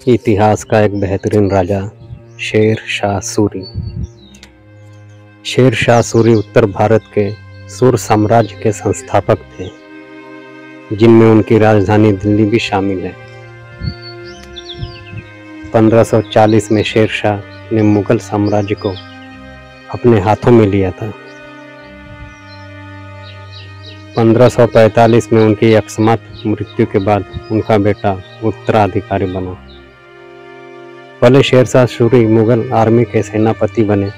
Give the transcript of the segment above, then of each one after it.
इतिहास का एक बेहतरीन राजा शेर शाह सूरी। शेर शाह सूरी उत्तर भारत के सूर साम्राज्य के संस्थापक थे, जिनमें उनकी राजधानी दिल्ली भी शामिल है। 1540 में शेर शाह ने मुगल साम्राज्य को अपने हाथों में लिया था। 1545 में उनकी अकस्मात मृत्यु के बाद उनका बेटा उत्तराधिकारी बना। पहले शेर शाह सूरी मुगल आर्मी के सेनापति बने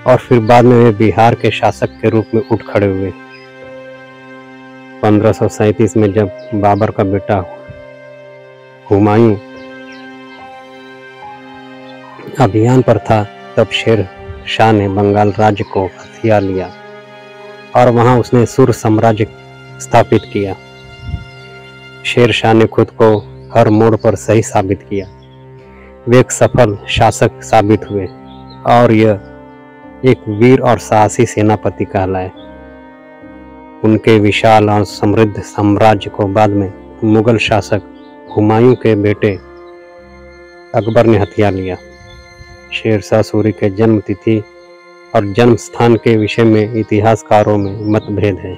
और फिर बाद में वे बिहार के शासक के रूप में उठ खड़े हुए। 1537 में जब बाबर का बेटा हुमायूं अभियान पर था, तब शेर शाह ने बंगाल राज्य को हथिया लिया और वहां उसने सुर साम्राज्य स्थापित किया। शेर शाह ने खुद को हर मोड़ पर सही साबित किया। वे एक सफल शासक साबित हुए और यह एक वीर और साहसी सेनापति कहलाए। उनके विशाल और समृद्ध साम्राज्य को बाद में मुगल शासक हुमायूं के बेटे अकबर ने हथिया लिया। शेर शाह सूरी के जन्म तिथि और जन्म स्थान के विषय में इतिहासकारों में मतभेद है।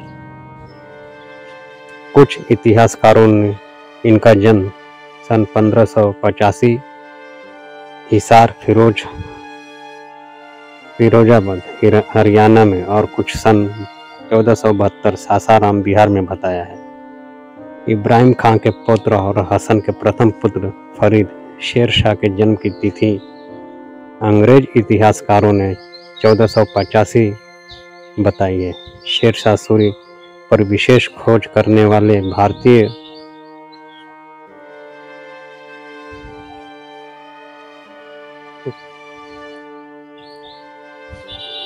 कुछ इतिहासकारों ने इनका जन्म सन 1585 हिसार फिरोजाबाद हरियाणा में और कुछ सन 1472 सासाराम बिहार में बताया है। इब्राहिम खां के पुत्र और हसन के प्रथम पुत्र फरीद शेर शाह के जन्म की तिथि अंग्रेज इतिहासकारों ने 1485 बताई है। शेर शाह सूरी पर विशेष खोज करने वाले भारतीय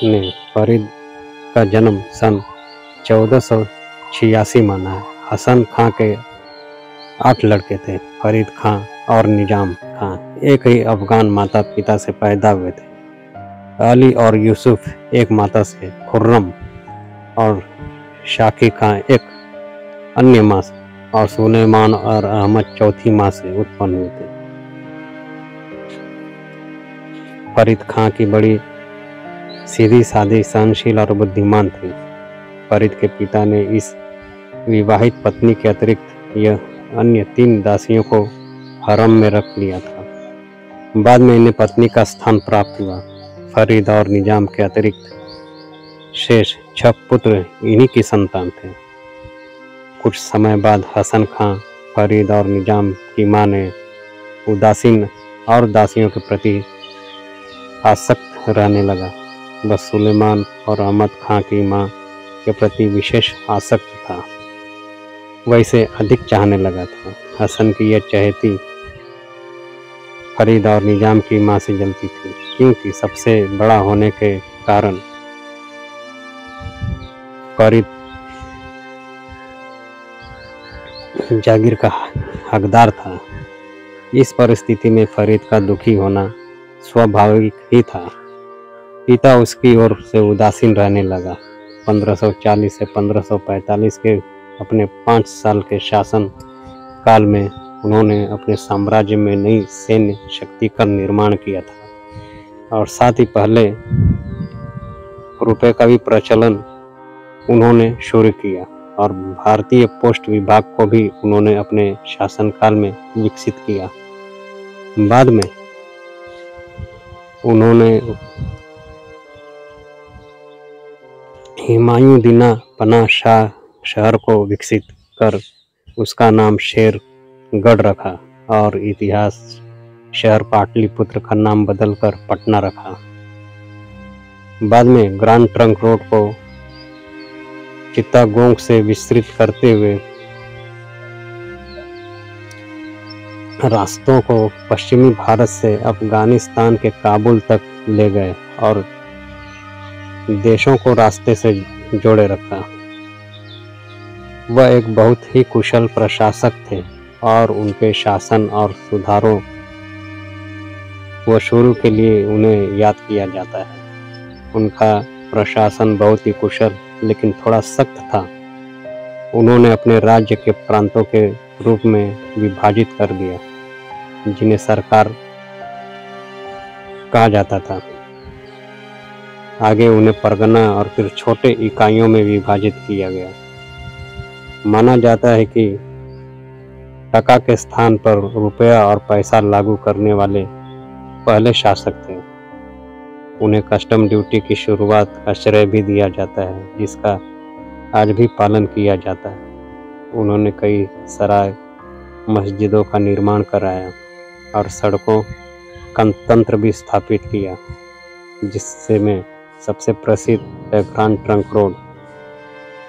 ने फरीद का जन्म सन 1486 माना है। हसन खां के 8 लड़के थे। फरीद खां और निजाम खां एक ही अफगान माता पिता से पैदा हुए थे। अली और यूसुफ एक माता से, खुर्रम और शाकी खां एक अन्य माँ से, और सुलेमान और अहमद चौथी माँ से उत्पन्न हुए थे। फरीद खां की बड़ी सीधी सादी, सहनशील और बुद्धिमान थी। फरीद के पिता ने इस विवाहित पत्नी के अतिरिक्त यह अन्य 3 दासियों को हरम में रख लिया था। बाद में इन्हें पत्नी का स्थान प्राप्त हुआ। फरीद और निजाम के अतिरिक्त शेष 6 पुत्र इन्हीं की संतान थे। कुछ समय बाद हसन खां फरीद और निजाम की मां ने उदासीन और दासियों के प्रति आसक्त रहने लगा। बस सुलेमान और अहमद खां की मां के प्रति विशेष आसक्त था, वैसे अधिक चाहने लगा था। हसन की यह चहेती फरीद और निजाम की मां से जलती थी, क्योंकि सबसे बड़ा होने के कारण फरीद जागीर का हकदार था। इस परिस्थिति में फरीद का दुखी होना स्वाभाविक ही था। पिता उसकी ओर से उदासीन रहने लगा। 1540 से 1545 के अपने 5 साल के शासन काल में उन्होंने अपने साम्राज्य में नई सैन्य शक्ति का निर्माण किया था और साथ ही पहले रुपए का भी प्रचलन उन्होंने शुरू किया और भारतीय पोस्ट विभाग को भी उन्होंने अपने शासनकाल में विकसित किया। बाद में उन्होंने हिमायूदिना पना शाह शहर को विकसित कर उसका नाम शेरगढ़ रखा और इतिहास शहर पाटलिपुत्र का नाम बदलकर पटना रखा। बाद में ग्रांड ट्रंक रोड को चित्तागोंग से विस्तृत करते हुए रास्तों को पश्चिमी भारत से अफगानिस्तान के काबुल तक ले गए और देशों को रास्ते से जोड़े रखा। वह एक बहुत ही कुशल प्रशासक थे और उनके शासन और सुधारों व शुरू के लिए उन्हें याद किया जाता है। उनका प्रशासन बहुत ही कुशल लेकिन थोड़ा सख्त था। उन्होंने अपने राज्य के प्रांतों के रूप में विभाजित कर दिया जिन्हें सरकार कहा जाता था। आगे उन्हें परगना और फिर छोटे इकाइयों में विभाजित किया गया। माना जाता है कि टका के स्थान पर रुपया और पैसा लागू करने वाले पहले शासक थे। उन्हें कस्टम ड्यूटी की शुरुआत का श्रेय भी दिया जाता है, जिसका आज भी पालन किया जाता है। उन्होंने कई सराय, मस्जिदों का निर्माण कराया और सड़कों का तंत्र भी स्थापित किया, जिससे में सबसे प्रसिद्ध है ग्रांड ट्रंक रोड।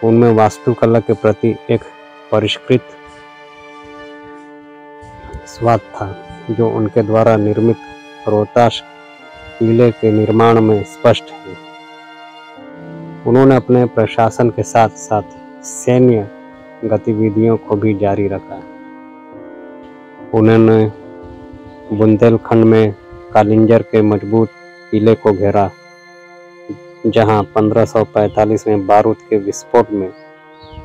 उनमें वास्तुकला के प्रति एक परिष्कृत स्वाद था, जो उनके द्वारा निर्मित रोहतास किले के निर्माण में स्पष्ट है। उन्होंने अपने प्रशासन के साथ साथ सैन्य गतिविधियों को भी जारी रखा। उन्होंने बुंदेलखंड में कालिंजर के मजबूत किले को घेरा, जहां 1545 में बारूद के विस्फोट में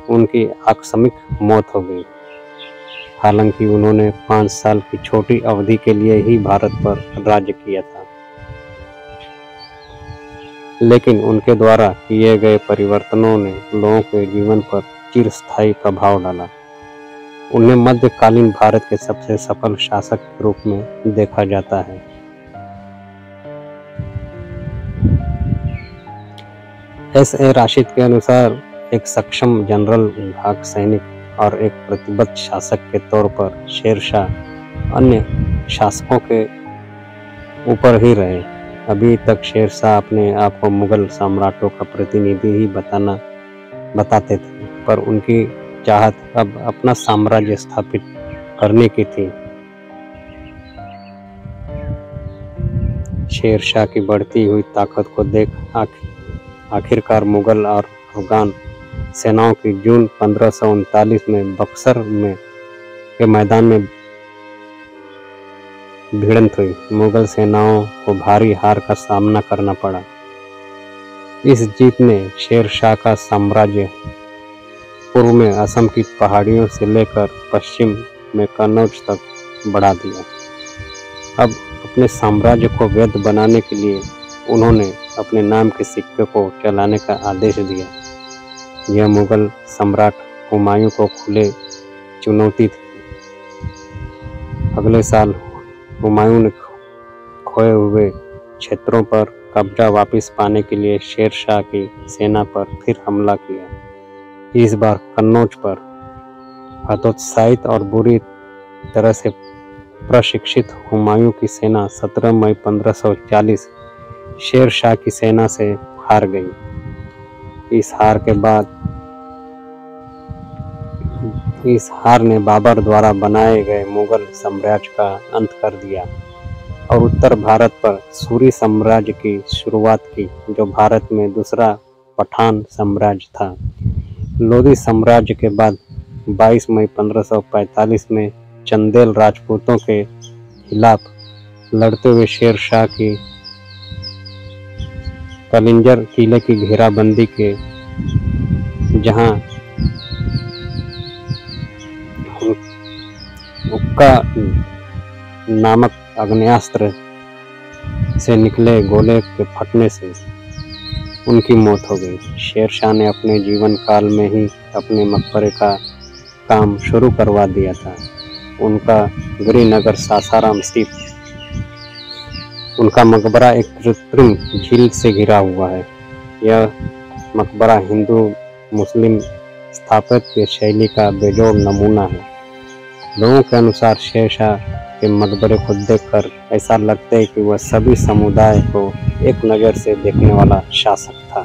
उनकी आकस्मिक मौत हो गई। हालांकि उन्होंने 5 साल की छोटी अवधि के लिए ही भारत पर राज्य किया था, लेकिन उनके द्वारा किए गए परिवर्तनों ने लोगों के जीवन पर चिरस्थायी प्रभाव डाला। उन्हें मध्यकालीन भारत के सबसे सफल शासक के रूप में देखा जाता है। S.A. राशिद के अनुसार एक सक्षम जनरल, विभाग सैनिक और एक प्रतिबद्ध शासक के तौर पर शेर शाह अन्य शासकों के ऊपर ही रहे। अभी तक शेर शाह अपने आप को मुगल सम्राटों का प्रतिनिधि ही बताते थे, पर उनकी चाहत अब अपना साम्राज्य स्थापित करने की थी। शेर शाह की बढ़ती हुई ताकत को देख आखिरकार मुगल और अफगान सेनाओं की जून 1539 में बक्सर के मैदान में भिड़ंत हुई। मुगल सेनाओं को भारी हार का सामना करना पड़ा। इस जीत ने शेर शाह का साम्राज्य पूर्व में असम की पहाड़ियों से लेकर पश्चिम में कन्नौज तक बढ़ा दिया। अब अपने साम्राज्य को वैध बनाने के लिए उन्होंने अपने नाम के सिक्के को चलाने का आदेश दिया। यह मुगल सम्राट हुमायूं को खुले चुनौती थी। अगले साल हुमायूं ने खोए हुए क्षेत्रों पर कब्जा वापस पाने के लिए शेर शाह की सेना पर फिर हमला किया। इस बार कन्नौज पर हतोत्साहित और बुरी तरह से प्रशिक्षित हुमायूं की सेना 17 मई 1540 शेर शाह की सेना से हार गई। इस हार ने बाबर द्वारा बनाए गए मुगल साम्राज्य का अंत कर दिया और उत्तर भारत पर सूरी साम्राज्य की शुरुआत की, जो भारत में दूसरा पठान साम्राज्य था। लोधी साम्राज्य के बाद 22 मई 1545 में चंदेल राजपूतों के खिलाफ लड़ते हुए शेर शाह की कालिंजर किले की घेराबंदी के जहां हुक्का नामक आग्नेयास्त्र से निकले गोले के फटने से उनकी मौत हो गई। शेर शाह ने अपने जीवन काल में ही अपने मकबरे का काम शुरू करवा दिया था। उनका गृहनगर सासाराम स्थित उनका मकबरा एक कृत्रिम झील से घिरा हुआ है। यह मकबरा हिंदू मुस्लिम स्थापत्य शैली का बेजोड़ नमूना है। लोगों के अनुसार शेर शाह के मकबरे को देखकर ऐसा लगता है कि वह सभी समुदाय को एक नज़र से देखने वाला शासक था।